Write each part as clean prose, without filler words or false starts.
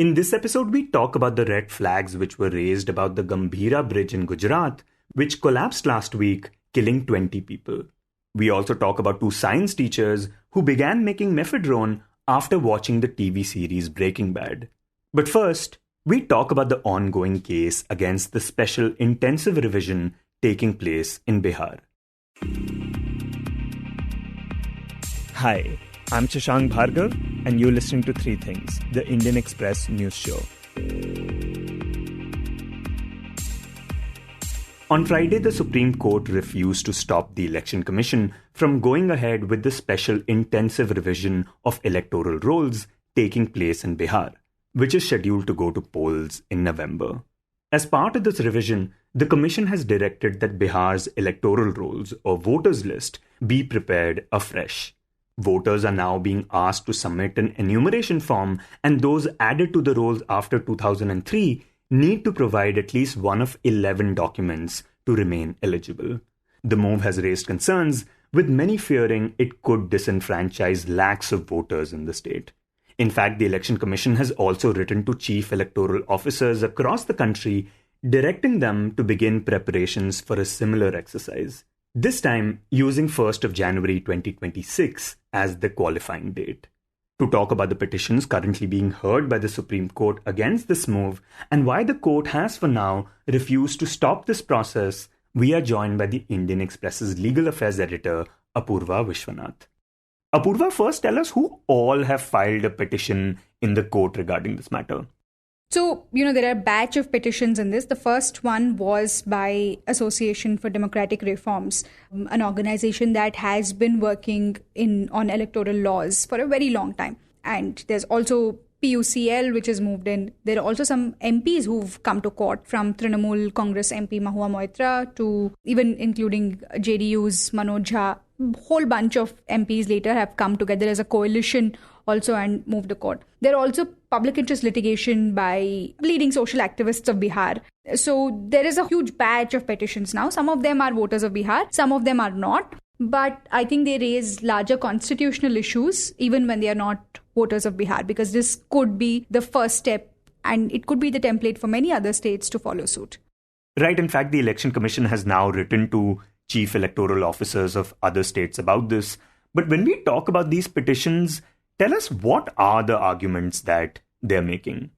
In this episode, we talk about the red flags which were raised about the Gambhira bridge in Gujarat, which collapsed last week, killing 20 people. We also talk about two science teachers who began making Mephedrone after watching the TV series Breaking Bad. But first, we talk about the ongoing case against the special intensive revision taking place in Bihar. Hi, I'm Shashank Bhargava, and you're listening to Three Things, the Indian Express news show. On Friday, the Supreme Court refused to stop the Election Commission from going ahead with the special intensive revision of electoral rolls taking place in Bihar, which is scheduled to go to polls in November. As part of this revision, the Commission has directed that Bihar's electoral rolls or voters list be prepared afresh. Voters are now being asked to submit an enumeration form, and those added to the rolls after 2003 need to provide at least one of 11 documents to remain eligible. The move has raised concerns, with many fearing it could disenfranchise lakhs of voters in the state. In fact, the Election Commission has also written to chief electoral officers across the country, directing them to begin preparations for a similar exercise. This time, using 1st of January 2026 as the qualifying date. To talk about the petitions currently being heard by the Supreme Court against this move and why the court has for now refused to stop this process, we are joined by the Indian Express's legal affairs editor, Apurva Vishwanath. Apurva, first tell us who all have filed a petition in the court regarding this matter. So, there are a batch of petitions in this. The first one was by Association for Democratic Reforms, an organization that has been working on electoral laws for a very long time. And there's also PUCL, which has moved in. There are also some MPs who've come to court, from Trinamool Congress MP Mahua Moitra to even including JDU's Manoj Jha. A whole bunch of MPs later have come together as a coalition also and moved to court. There are also public interest litigation by leading social activists of Bihar. So there is a huge batch of petitions now. Some of them are voters of Bihar, some of them are not. But I think they raise larger constitutional issues even when they are not voters of Bihar, because this could be the first step and it could be the template for many other states to follow suit. Right. In fact, the Election Commission has now written to chief electoral officers of other states about this. But when we talk about these petitions, tell us, what are the arguments that they're making?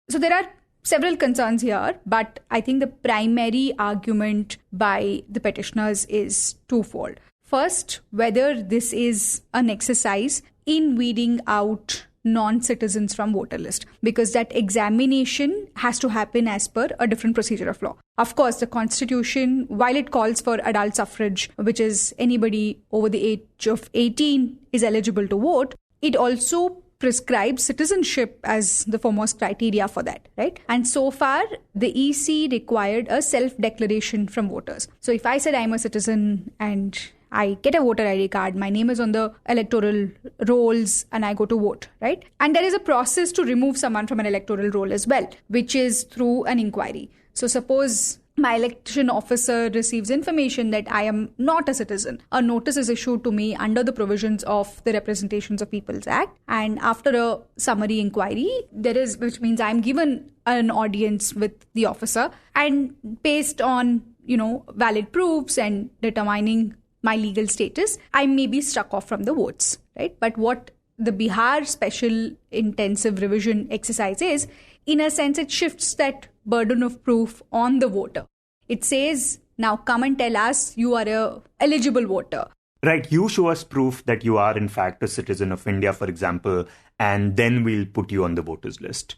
So there are several concerns here, but I think the primary argument by the petitioners is twofold. First, whether this is an exercise in weeding out non-citizens from voter list, because that examination has to happen as per a different procedure of law. Of course, the Constitution, while it calls for adult suffrage, which is anybody over the age of 18 is eligible to vote, it also prescribes citizenship as the foremost criteria for that, right? And so far, the EC required a self-declaration from voters. So if I said I'm a citizen and I get a voter ID card, my name is on the electoral rolls, and I go to vote, right? And there is a process to remove someone from an electoral roll as well, which is through an inquiry. So suppose my election officer receives information that I am not a citizen. A notice is issued to me under the provisions of the Representations of People's Act. And after a summary inquiry, which means I'm given an audience with the officer, and based on, valid proofs and determining my legal status, I may be struck off from the votes, right? But what the Bihar special intensive revision exercise is, in a sense, it shifts that burden of proof on the voter. It says, now come and tell us you are a eligible voter. Right, you show us proof that you are in fact a citizen of India, for example, and then we'll put you on the voters list.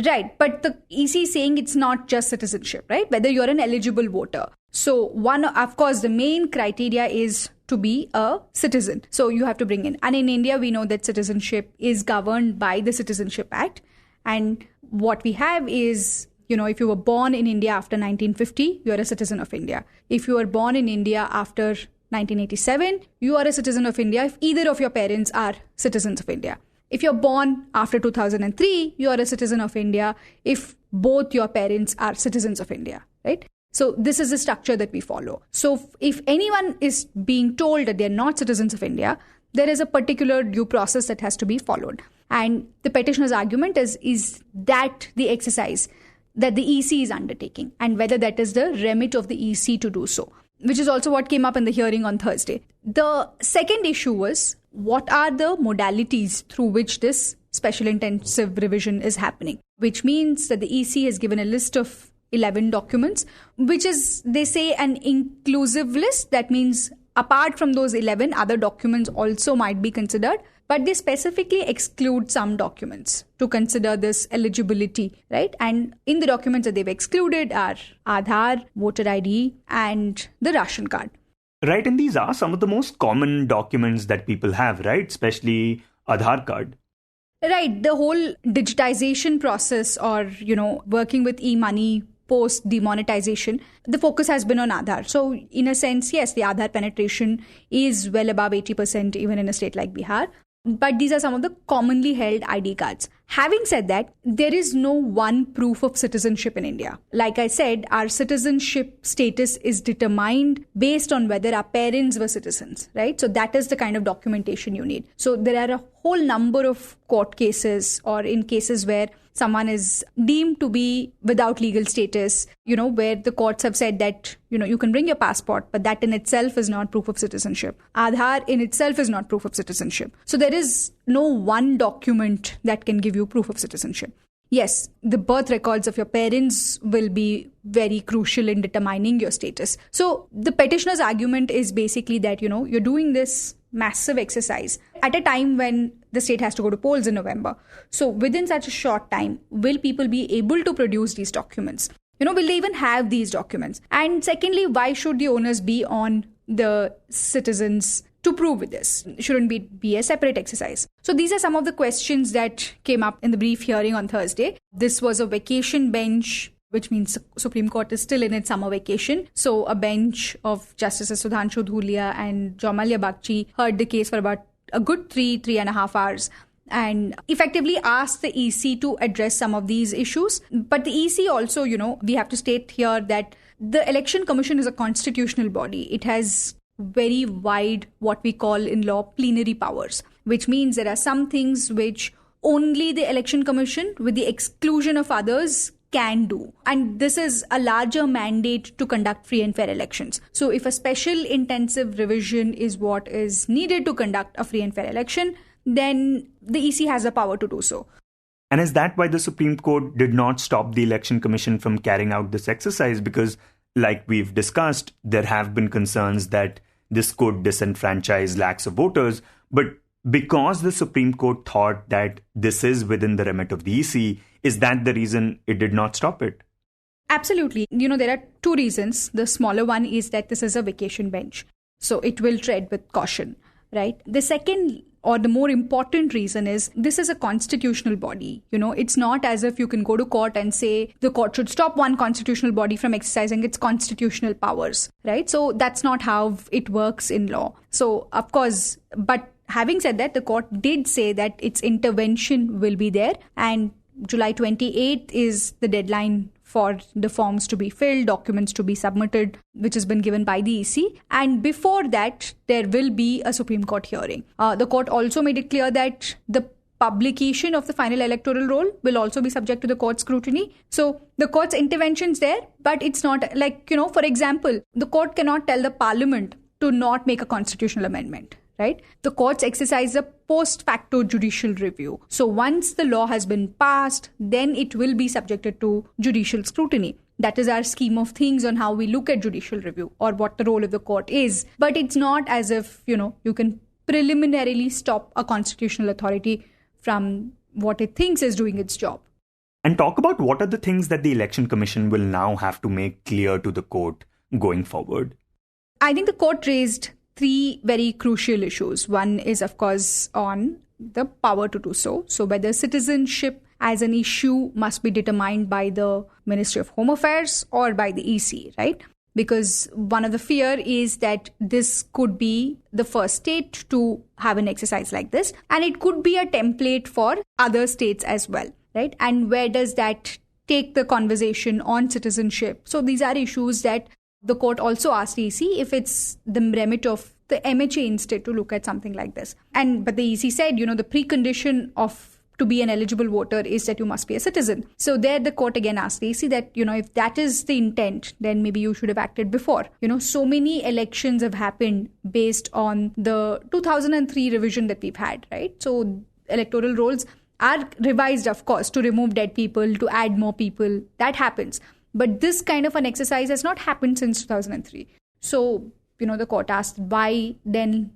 Right, but the EC is saying it's not just citizenship, right? Whether you're an eligible voter. So of course, the main criteria is to be a citizen. So you have to bring in. And in India, we know that citizenship is governed by the Citizenship Act. And what we have is, if you were born in India after 1950, you're a citizen of India. If you were born in India after 1987, you are a citizen of India if either of your parents are citizens of India. If you're born after 2003, you are a citizen of India if both your parents are citizens of India, right? So this is the structure that we follow. So if anyone is being told that they're not citizens of India, there is a particular due process that has to be followed. And the petitioner's argument is that the exercise that the EC is undertaking and whether that is the remit of the EC to do so, which is also what came up in the hearing on Thursday. The second issue was, what are the modalities through which this special intensive revision is happening, which means that the EC has given a list of 11 documents, which is, they say, an inclusive list. That means apart from those 11, other documents also might be considered, but they specifically exclude some documents to consider this eligibility, right? And in the documents that they've excluded are Aadhaar, voter ID, and the ration card. Right, and these are some of the most common documents that people have, right? Especially Aadhaar card. Right, the whole digitization process or, working with e-money post demonetization, the focus has been on Aadhaar. So in a sense, yes, the Aadhaar penetration is well above 80% even in a state like Bihar. But these are some of the commonly held ID cards. Having said that, there is no one proof of citizenship in India. Like I said, our citizenship status is determined based on whether our parents were citizens, right? So that is the kind of documentation you need. So there are a whole number of court cases or in cases where someone is deemed to be without legal status, where the courts have said that, you can bring your passport, but that in itself is not proof of citizenship. Aadhaar in itself is not proof of citizenship. So there is no one document that can give you proof of citizenship. Yes, the birth records of your parents will be very crucial in determining your status. So the petitioner's argument is basically that, you're doing this massive exercise at a time when the state has to go to polls in November. So within such a short time, will people be able to produce these documents? Will they even have these documents? And secondly, why should the onus be on the citizens to prove with this? Shouldn't it be a separate exercise? So these are some of the questions that came up in the brief hearing on Thursday. This was a vacation bench, which means Supreme Court is still in its summer vacation. So a bench of Justices Sudhanshu Dhulia and Jaumalya Bagchi heard the case for about a good 3.5 hours and effectively asked the EC to address some of these issues. But the EC also, we have to state here that the Election Commission is a constitutional body. It has very wide, what we call in law, plenary powers, which means there are some things which only the Election Commission, with the exclusion of others, can do. And this is a larger mandate to conduct free and fair elections. So if a special intensive revision is what is needed to conduct a free and fair election, then the EC has the power to do so. And is that why the Supreme Court did not stop the Election Commission from carrying out this exercise? Because, like we've discussed, there have been concerns that this could disenfranchise lakhs of voters. But because the Supreme Court thought that this is within the remit of the EC, is that the reason it did not stop it? Absolutely. There are two reasons. The smaller one is that this is a vacation bench, so it will tread with caution, right? The second or the more important reason is this is a constitutional body. It's not as if you can go to court and say the court should stop one constitutional body from exercising its constitutional powers, right? So that's not how it works in law. So, of course, but having said that, the court did say that its intervention will be there, and July 28th is the deadline for the forms to be filled, documents to be submitted, which has been given by the EC. And before that, there will be a Supreme Court hearing. The court also made it clear that the publication of the final electoral roll will also be subject to the court's scrutiny. So the court's intervention's there, but it's not like, for example, the court cannot tell the parliament to not make a constitutional amendment. Right? The courts exercise a post facto judicial review. So once the law has been passed, then it will be subjected to judicial scrutiny. That is our scheme of things on how we look at judicial review or what the role of the court is. But it's not as if, you can preliminarily stop a constitutional authority from what it thinks is doing its job. And talk about what are the things that the Election Commission will now have to make clear to the court going forward. I think the court raised three very crucial issues. One is, of course, on the power to do so. So whether citizenship as an issue must be determined by the Ministry of Home Affairs or by the EC, right? Because one of the fear is that this could be the first state to have an exercise like this, and it could be a template for other states as well, right? And where does that take the conversation on citizenship? So these are issues that the court also asked EC if it's the remit of the MHA instead to look at something like this. But the EC said, the precondition of to be an eligible voter is that you must be a citizen. So there the court again asked the AC that, if that is the intent, then maybe you should have acted before. So many elections have happened based on the 2003 revision that we've had, right? So electoral rolls are revised, of course, to remove dead people, to add more people. That happens. But this kind of an exercise has not happened since 2003. So, the court asked why then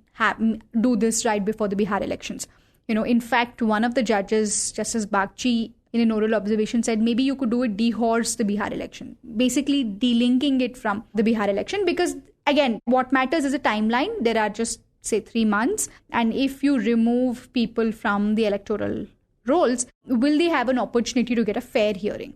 do this right before the Bihar elections. In fact, one of the judges, Justice Bagchi, in an oral observation said maybe you could do it dehorse the Bihar election, basically delinking it from the Bihar election, because again, what matters is a timeline. There are just, say, 3 months. And if you remove people from the electoral rolls, will they have an opportunity to get a fair hearing?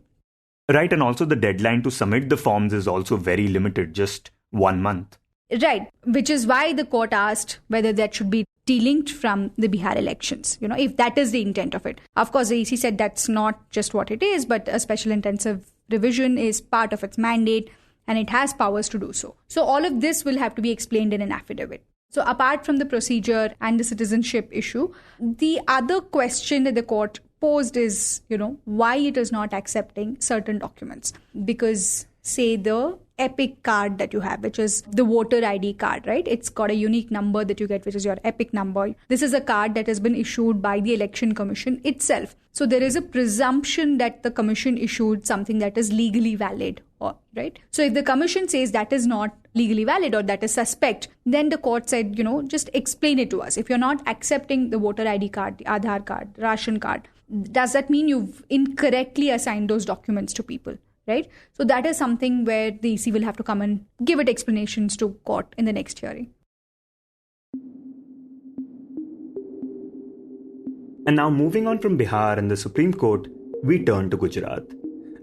Right, and also the deadline to submit the forms is also very limited, just 1 month. Right, which is why the court asked whether that should be delinked from the Bihar elections, if that is the intent of it. Of course, the EC said that's not just what it is, but a special intensive revision is part of its mandate and it has powers to do so. So all of this will have to be explained in an affidavit. So apart from the procedure and the citizenship issue, the other question that the court posed is, why it is not accepting certain documents. Because, say, the EPIC card that you have, which is the voter ID card, right? It's got a unique number that you get, which is your EPIC number. This is a card that has been issued by the Election Commission itself. So there is a presumption that the commission issued something that is legally valid, right? So if the commission says that is not legally valid or that is suspect, then the court said, just explain it to us. If you're not accepting the voter ID card, the Aadhaar card, ration card, does that mean you've incorrectly assigned those documents to people? Right? So that is something where the EC will have to come and give it explanations to court in the next hearing. And now moving on from Bihar and the Supreme Court, we turn to Gujarat.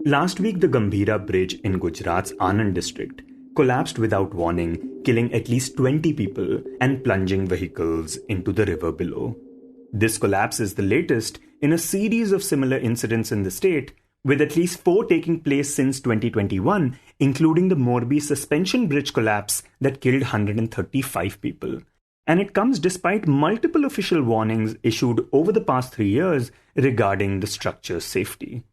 Last week, the Gambhira bridge in Gujarat's Anand district collapsed without warning, killing at least 20 people and plunging vehicles into the river below. This collapse is the latest in a series of similar incidents in the state, with at least 4 taking place since 2021, including the Morbi suspension bridge collapse that killed 135 people. And it comes despite multiple official warnings issued over the past 3 years regarding the structure's safety.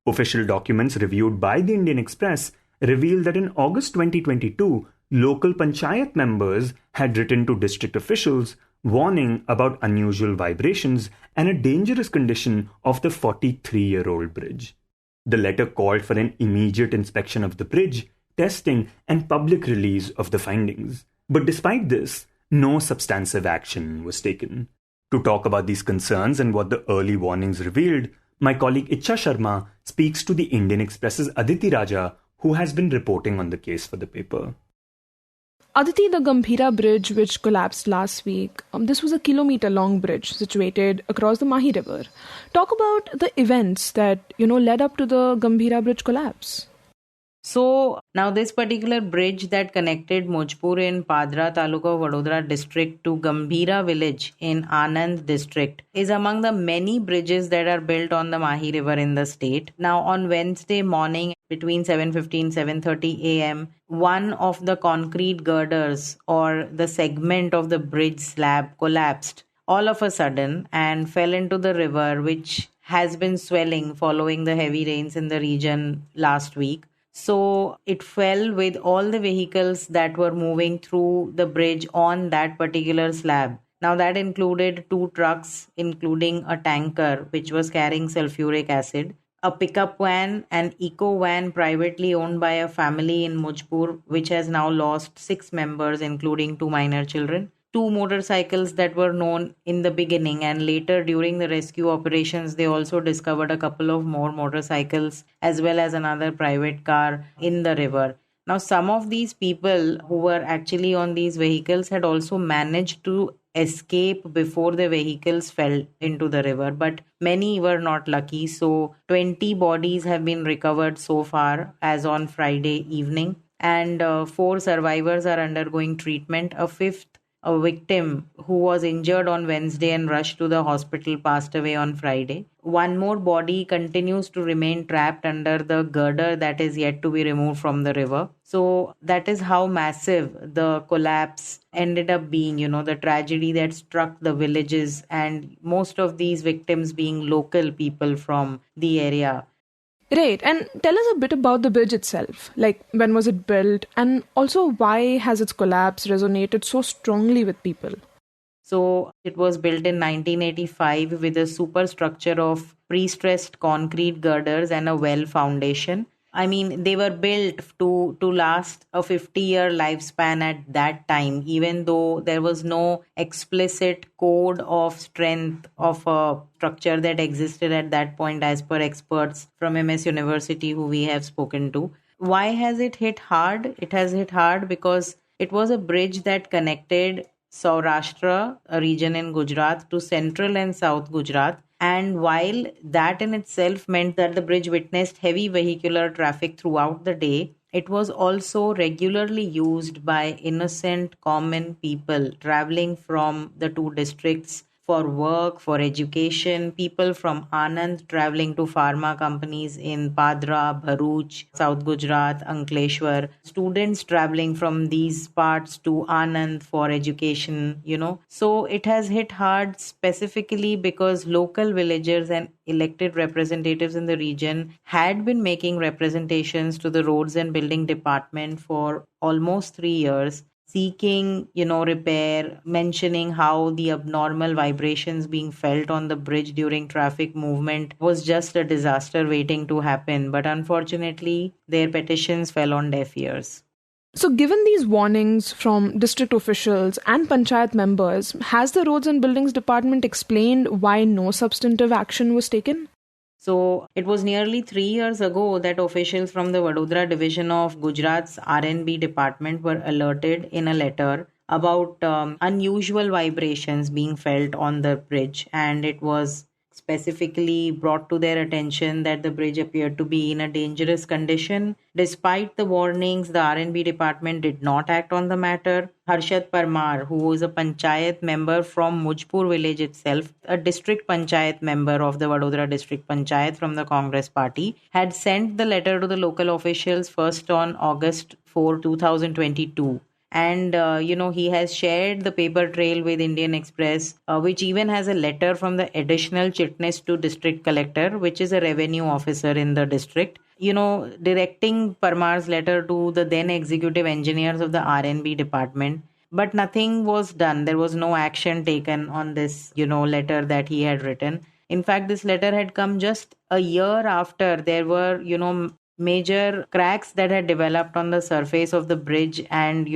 Official documents reviewed by the Indian Express reveal that in August 2022, local panchayat members had written to district officials warning about unusual vibrations and a dangerous condition of the 43-year-old bridge. The letter called for an immediate inspection of the bridge, testing, and public release of the findings. But despite this, no substantive action was taken. To talk about these concerns and what the early warnings revealed, my colleague Ichha Sharma speaks to the Indian Express's Aditi Raja, who has been reporting on the case for the paper. Aditi, the Gambhira bridge which collapsed last week, this was a kilometer-long bridge situated across the Mahi River. Talk about the events that, led up to the Gambhira bridge collapse. So now this particular bridge that connected Mojpur in Padra Taluka of Vadodara district to Gambhira village in Anand district is among the many bridges that are built on the Mahi River in the state. Now on Wednesday morning between 7:15 7:30 a.m., one of the concrete girders or the segment of the bridge slab collapsed all of a sudden and fell into the river, which has been swelling following the heavy rains in the region last week. So it fell with all the vehicles that were moving through the bridge on that particular slab. Now that included 2 trucks, including a tanker which was carrying sulfuric acid, a pickup van, an eco van privately owned by a family in Mojpur, which has now lost 6 members, including 2 minor children, 2 motorcycles that were known in the beginning, and later during the rescue operations, they also discovered a couple of more motorcycles as well as another private car in the river. Now, some of these people who were actually on these vehicles had also managed to escape before the vehicles fell into the river, but many were not lucky. So 20 bodies have been recovered so far as on Friday evening, and 4 survivors are undergoing treatment. A 5th a victim who was injured on Wednesday and rushed to the hospital passed away on Friday. One more body continues to remain trapped under the girder that is yet to be removed from the river. So that is how massive the collapse ended up being, the tragedy that struck the villages, and most of these victims being local people from the area. Right, and tell us a bit about the bridge itself. Like, when was it built, and also why has its collapse resonated so strongly with people? So it was built in 1985 with a superstructure of pre-stressed concrete girders and a well foundation. I mean, they were built to last a 50-year lifespan at that time, even though there was no explicit code of strength of a structure that existed at that point as per experts from MS University who we have spoken to. Why has it hit hard? It has hit hard because it was a bridge that connected Saurashtra, a region in Gujarat, to central and south Gujarat. And while that in itself meant that the bridge witnessed heavy vehicular traffic throughout the day, it was also regularly used by innocent common people traveling from the two districts for work, for education, people from Anand traveling to pharma companies in Padra, Bharuch, South Gujarat, Ankleshwar, students traveling from these parts to Anand for education, So it has hit hard specifically because local villagers and elected representatives in the region had been making representations to the Roads and Building Department for almost 3 years, seeking, repair, mentioning how the abnormal vibrations being felt on the bridge during traffic movement was just a disaster waiting to happen. But unfortunately, their petitions fell on deaf ears. So given these warnings from district officials and panchayat members, has the Roads and Buildings Department explained why no substantive action was taken? So it was nearly 3 years ago that officials from the Vadodara division of Gujarat's R&B department were alerted in a letter about unusual vibrations being felt on the bridge, and it was specifically brought to their attention that the bridge appeared to be in a dangerous condition. Despite the warnings, the R&B department did not act on the matter. Harshad Parmar, who is a panchayat member from Mujpur village itself, a district panchayat member of the Vadodara district panchayat from the Congress party, had sent the letter to the local officials first on August 4, 2022. And, he has shared the paper trail with Indian Express, which even has a letter from the additional chitness to district collector, which is a revenue officer in the district, directing Parmar's letter to the then executive engineers of the R&B department. But nothing was done. There was no action taken on this, letter that he had written. In fact, this letter had come just a year after there were, major cracks that had developed on the surface of the bridge and,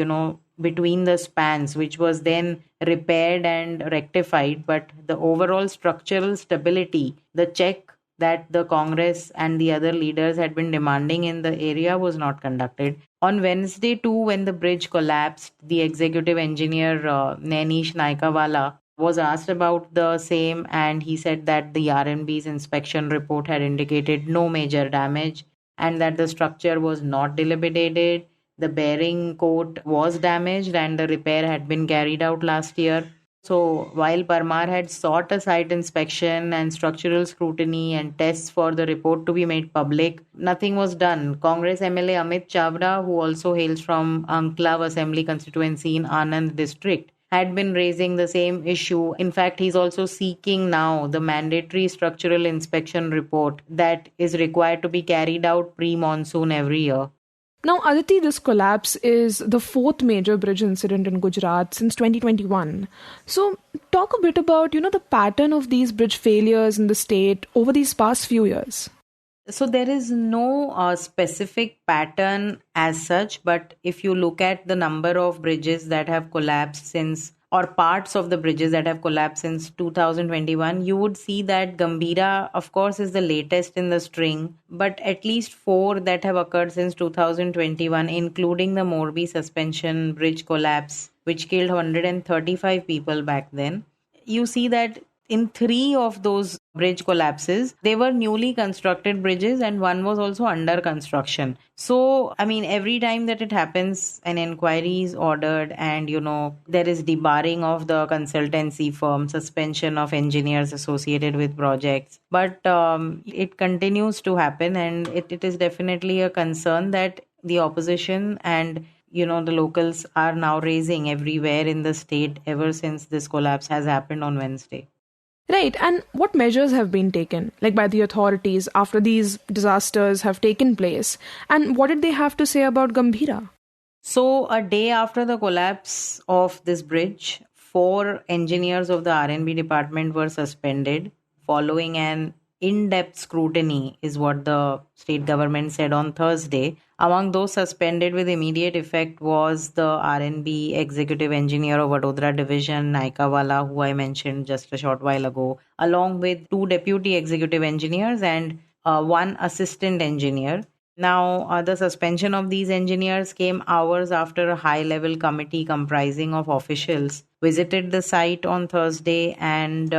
between the spans, which was then repaired and rectified. But the overall structural stability, the check that the Congress and the other leaders had been demanding in the area was not conducted. On Wednesday too, when the bridge collapsed, the executive engineer, Nainish Naikawala, was asked about the same, and he said that the R&B's inspection report had indicated no major damage, and that the structure was not dilapidated. The bearing coat was damaged and the repair had been carried out last year. So while Parmar had sought a site inspection and structural scrutiny and tests for the report to be made public, nothing was done. Congress MLA Amit Chavda, who also hails from Anklav Assembly constituency in Anand district, had been raising the same issue. In fact, he's also seeking now the mandatory structural inspection report that is required to be carried out pre-monsoon every year. Now, Aditi, this collapse is the fourth major bridge incident in Gujarat since 2021. So, talk a bit about, the pattern of these bridge failures in the state over these past few years. So there is no specific pattern as such, but if you look at the number of bridges that have collapsed since, or parts of the bridges that have collapsed since 2021, you would see that Gambhira, of course, is the latest in the string, but at least 4 that have occurred since 2021, including the Morbi suspension bridge collapse, which killed 135 people back then. You see that in 3 of those bridge collapses, they were newly constructed bridges and one was also under construction. So, I mean, every time that it happens, an inquiry is ordered and, there is debarring of the consultancy firm, suspension of engineers associated with projects. But it continues to happen, and it is definitely a concern that the opposition and the locals are now raising everywhere in the state ever since this collapse has happened on Wednesday. Right, and what measures have been taken, like by the authorities, after these disasters have taken place? And what did they have to say about Gambhira? So, a day after the collapse of this bridge, 4 engineers of the R&B department were suspended following an in-depth scrutiny, is what the state government said on Thursday. Among those suspended with immediate effect was the R&B executive engineer of Vadodara division, Naikawala, who I mentioned just a short while ago, along with 2 deputy executive engineers and 1 assistant engineer. Now, the suspension of these engineers came hours after a high-level committee comprising of officials visited the site on Thursday and,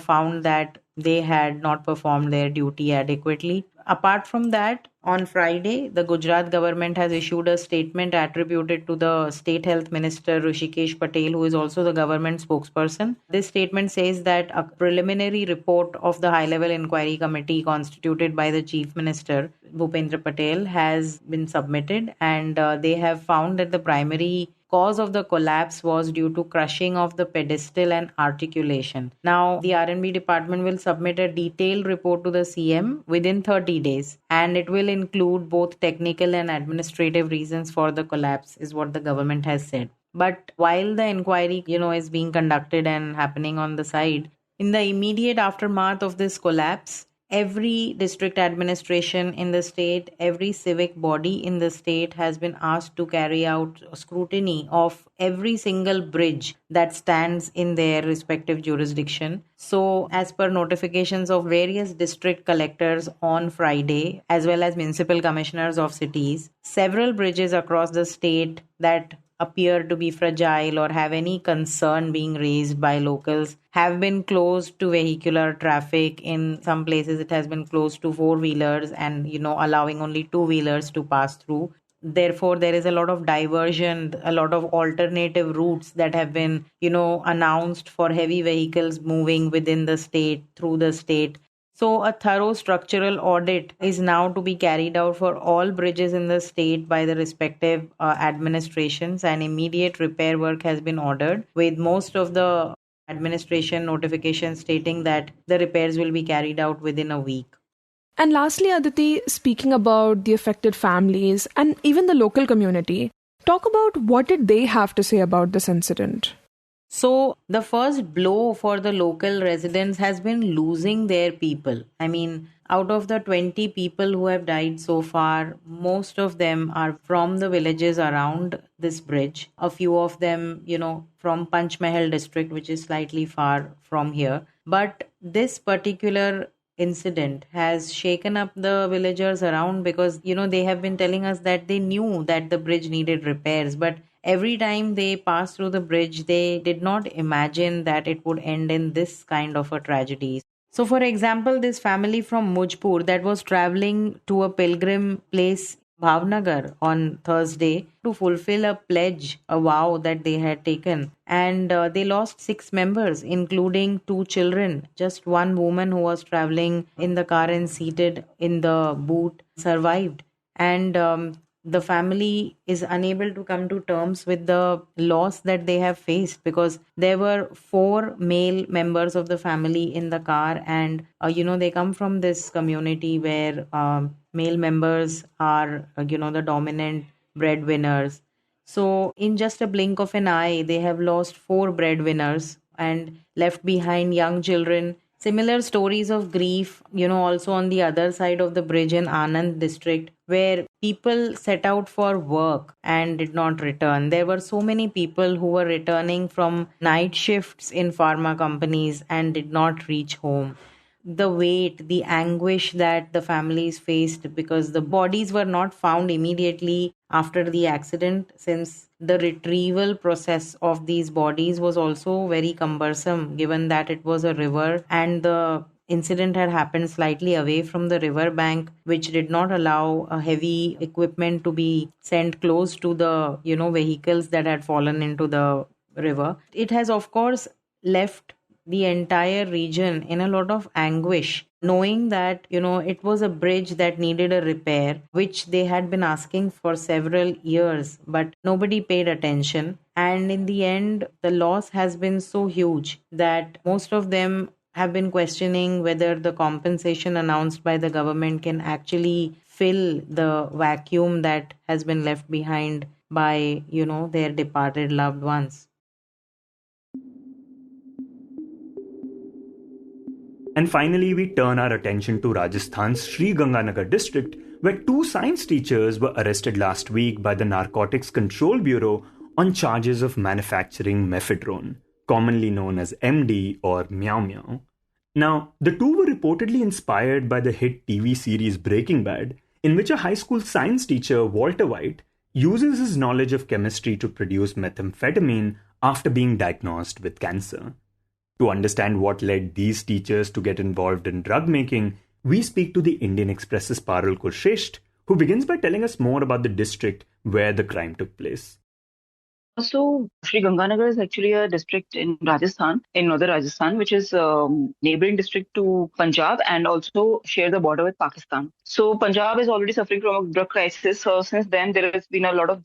found that they had not performed their duty adequately. Apart from that, on Friday, the Gujarat government has issued a statement attributed to the State Health Minister Hrishikesh Patel, who is also the government spokesperson. This statement says that a preliminary report of the high-level inquiry committee constituted by the Chief Minister, Bhupendra Patel, has been submitted, and they have found that the primary cause of the collapse was due to crushing of the pedestal and articulation. Now, the R&B department will submit a detailed report to the CM within 30 days, and it will include both technical and administrative reasons for the collapse, is what the government has said. But while the inquiry, is being conducted and happening on the side, in the immediate aftermath of this collapse, every district administration in the state, every civic body in the state has been asked to carry out scrutiny of every single bridge that stands in their respective jurisdiction. So, as per notifications of various district collectors on Friday, as well as municipal commissioners of cities, several bridges across the state that appear to be fragile or have any concern being raised by locals have been closed to vehicular traffic. In some places it has been closed to 4-wheelers and allowing only 2-wheelers to pass through. Therefore, there is a lot of diversion, a lot of alternative routes that have been announced for heavy vehicles moving within the state, through the state. So a thorough structural audit is now to be carried out for all bridges in the state by the respective administrations, and immediate repair work has been ordered, with most of the administration notifications stating that the repairs will be carried out within a week. And lastly, Aditi, speaking about the affected families and even the local community, talk about what did they have to say about this incident? So the first blow for the local residents has been losing their people. I mean, out of the 20 people who have died so far, most of them are from the villages around this bridge. A few of them, from Panchmahal district, which is slightly far from here. But this particular incident has shaken up the villagers around because, they have been telling us that they knew that the bridge needed repairs, but every time they passed through the bridge, they did not imagine that it would end in this kind of a tragedy. So, for example, this family from Mujpur that was traveling to a pilgrim place, Bhavnagar, on Thursday to fulfill a pledge, a vow that they had taken. And they lost 6 members, including 2 children. Just one woman who was traveling in the car and seated in the boot survived. And the family is unable to come to terms with the loss that they have faced because there were 4 male members of the family in the car, and they come from this community where male members are the dominant breadwinners. So in just a blink of an eye, they have lost 4 breadwinners and left behind young children. Similar stories of grief, also on the other side of the bridge in Anand district, where people set out for work and did not return. There were so many people who were returning from night shifts in pharma companies and did not reach home. The weight, the anguish that the families faced because the bodies were not found immediately after the accident, since the retrieval process of these bodies was also very cumbersome given that it was a river and the incident had happened slightly away from the river bank, which did not allow heavy equipment to be sent close to the, vehicles that had fallen into the river. It has, of course, left the entire region in a lot of anguish, knowing that, it was a bridge that needed a repair, which they had been asking for several years, but nobody paid attention. And in the end, the loss has been so huge that most of them have been questioning whether the compensation announced by the government can actually fill the vacuum that has been left behind by, their departed loved ones. And finally, we turn our attention to Rajasthan's Sri Ganganagar district, where 2 science teachers were arrested last week by the Narcotics Control Bureau on charges of manufacturing Mephedrone, commonly known as MD or Meow Meow. Now, the 2 were reportedly inspired by the hit TV series Breaking Bad, in which a high school science teacher, Walter White, uses his knowledge of chemistry to produce methamphetamine after being diagnosed with cancer. To understand what led these teachers to get involved in drug making, we speak to the Indian Express's Parul Kulshrestha, who begins by telling us more about the district where the crime took place. So, Sri Ganganagar is actually a district in Rajasthan, in northern Rajasthan, which is neighboring district to Punjab and also share the border with Pakistan. So, Punjab is already suffering from a drug crisis. So, since then, there has been a lot of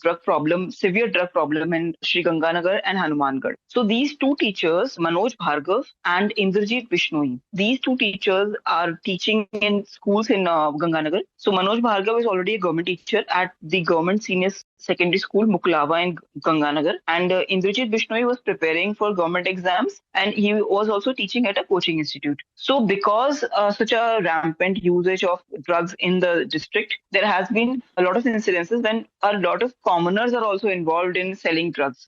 severe drug problem in Sri Ganganagar and Hanumangarh. So, these 2 teachers, Manoj Bhargava and Indrajit Bishnoi, these 2 teachers are teaching in schools in Ganganagar. So, Manoj Bhargava is already a government teacher at the government senior secondary school Muklava in Ganganagar, and Indrajit Bishnoi was preparing for government exams, and he was also teaching at a coaching institute. So because such a rampant usage of drugs in the district, there has been a lot of incidences when a lot of commoners are also involved in selling drugs.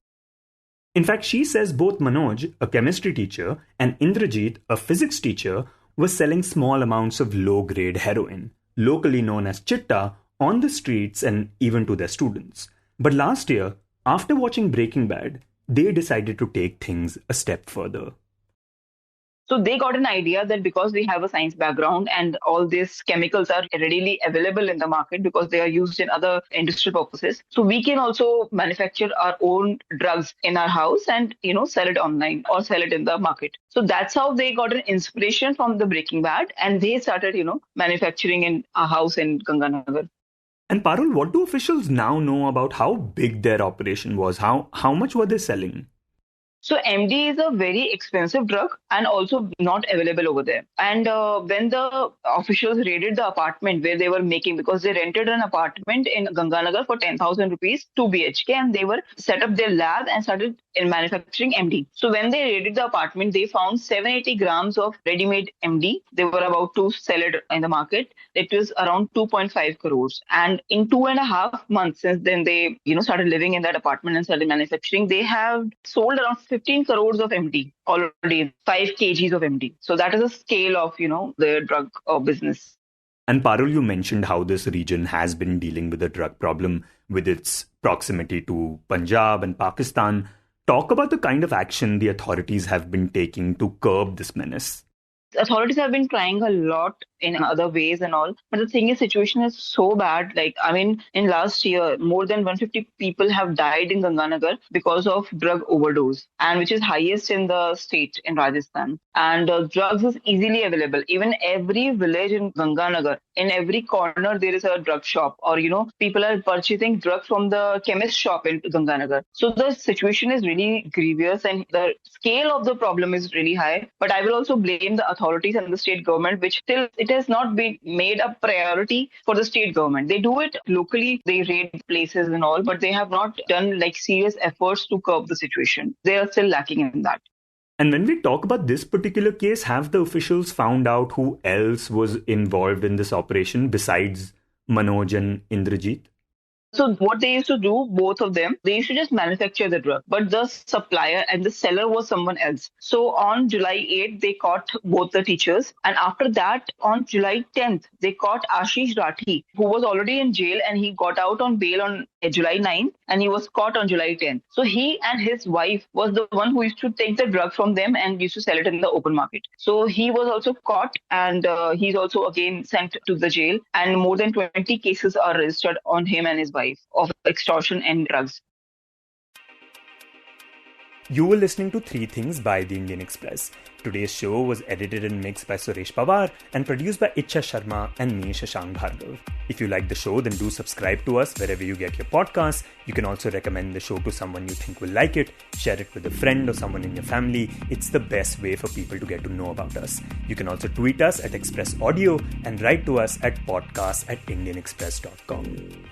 In fact, she says both Manoj, a chemistry teacher, and Indrajit, a physics teacher, were selling small amounts of low-grade heroin, locally known as chitta, on the streets and even to their students. But last year, after watching Breaking Bad, they decided to take things a step further. So they got an idea that because we have a science background and all these chemicals are readily available in the market because they are used in other industrial purposes, so we can also manufacture our own drugs in our house and sell it online or sell it in the market. So that's how they got an inspiration from the Breaking Bad, and they started manufacturing in a house in Ganganagar. And Parul, what do officials now know about how big their operation was? How much were they selling? So MD is a very expensive drug and also not available over there. And when the officials raided the apartment where they were making, because they rented an apartment in Ganganagar for 10,000 rupees, 2 BHK, and they were set up their lab and started in manufacturing MD. So when they raided the apartment, they found 780 grams of ready-made MD. They were about to sell it in the market. It was around 2.5 crores. And in 2.5 months since then they, started living in that apartment and started manufacturing, they have sold around 15 crores of MD already, 5 kgs of MD. So that is a scale of, the drug business. And Parul, you mentioned how this region has been dealing with the drug problem with its proximity to Punjab and Pakistan. Talk about the kind of action the authorities have been taking to curb this menace. Authorities have been trying a lot in other ways and all. But the thing is, situation is so bad. In last year, more than 150 people have died in Ganganagar because of drug overdose, and which is highest in the state in Rajasthan. And drugs is easily available. Even every village in Ganganagar, in every corner, there is a drug shop, or, people are purchasing drugs from the chemist shop in Ganganagar. So the situation is really grievous and the scale of the problem is really high. But I will also blame the authorities and the state government, which still it has not been made a priority for the state government. They do it locally, they raid places and all, but they have not done serious efforts to curb the situation. They are still lacking in that. And when we talk about this particular case, have the officials found out who else was involved in this operation besides Manoj and Indrajit? So what they used to do, both of them, they used to just manufacture the drug, but the supplier and the seller was someone else. So on July 8th, they caught both the teachers. And after that, on July 10th, they caught Ashish Rathi, who was already in jail, and he got out on bail on July 9th and he was caught on July 10th. So he and his wife was the one who used to take the drug from them and used to sell it in the open market. So he was also caught and he's also again sent to the jail, and more than 20 cases are registered on him and his wife of extortion and drugs. You were listening to Three Things by the Indian Express. Today's show was edited and mixed by Suresh Pawar and produced by Ichha Sharma and me, Shashank Bhargava. If you like the show, then do subscribe to us wherever you get your podcasts. You can also recommend the show to someone you think will like it, share it with a friend or someone in your family. It's the best way for people to get to know about us. You can also tweet us at Express Audio and write to us at podcast@indianexpress.com.